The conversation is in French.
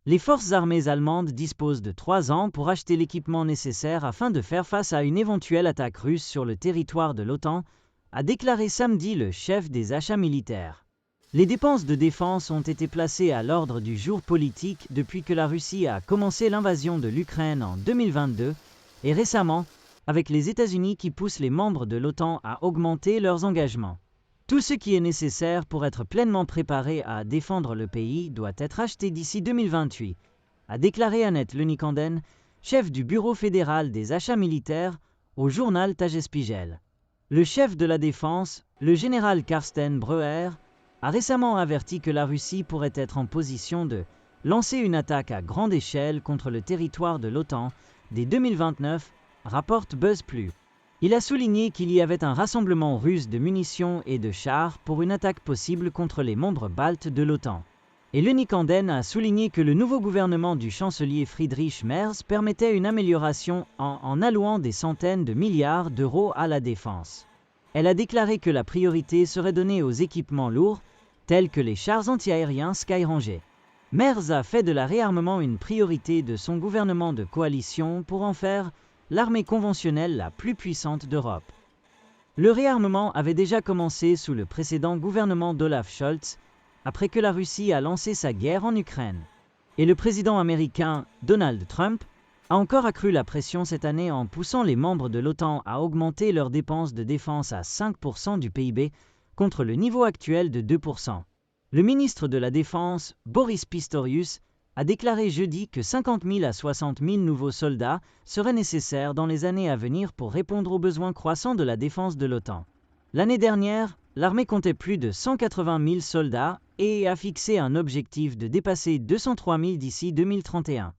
Les forces armées allemandes disposent de 3 ans pour acheter l'équipement nécessaire afin de faire face à une éventuelle attaque russe sur le territoire de l'OTAN, a déclaré samedi le chef des achats militaires. Les dépenses de défense ont été placées à l'ordre du jour politique depuis que la Russie a commencé l'invasion de l'Ukraine en 2022 et récemment avec les États-Unis qui poussent les membres de l'OTAN à augmenter leurs engagements. Tout ce qui est nécessaire pour être pleinement préparé à défendre le pays doit être acheté d'ici 2028, a déclaré Annette Lenikanden, chef du Bureau fédéral des achats militaires, au journal Tagesspiegel. Le chef de la défense, le général Carsten Breuer, a récemment averti que la Russie pourrait être en position de lancer une attaque à grande échelle contre le territoire de l'OTAN dès 2029, rapporte BuzzPlus. Il a souligné qu'il y avait un rassemblement russe de munitions et de chars pour une attaque possible contre les membres baltes de l'OTAN. Et Lenikanden a souligné que le nouveau gouvernement du chancelier Friedrich Merz permettait une amélioration en allouant des centaines de milliards d'euros à la défense. Elle a déclaré que la priorité serait donnée aux équipements lourds, tels que les chars antiaériens Skyranger. Merz a fait de la réarmement une priorité de son gouvernement de coalition pour en faire l'armée conventionnelle la plus puissante d'Europe. Le réarmement avait déjà commencé sous le précédent gouvernement d'Olaf Scholz, après que la Russie a lancé sa guerre en Ukraine. Et le président américain Donald Trump a encore accru la pression cette année en poussant les membres de l'OTAN à augmenter leurs dépenses de défense à 5% du PIB contre le niveau actuel de 2%. Le ministre de la Défense, Boris Pistorius, a déclaré jeudi que 50 000 à 60 000 nouveaux soldats seraient nécessaires dans les années à venir pour répondre aux besoins croissants de la défense de l'OTAN. L'année dernière, l'armée comptait plus de 180 000 soldats et a fixé un objectif de dépasser 203 000 d'ici 2031.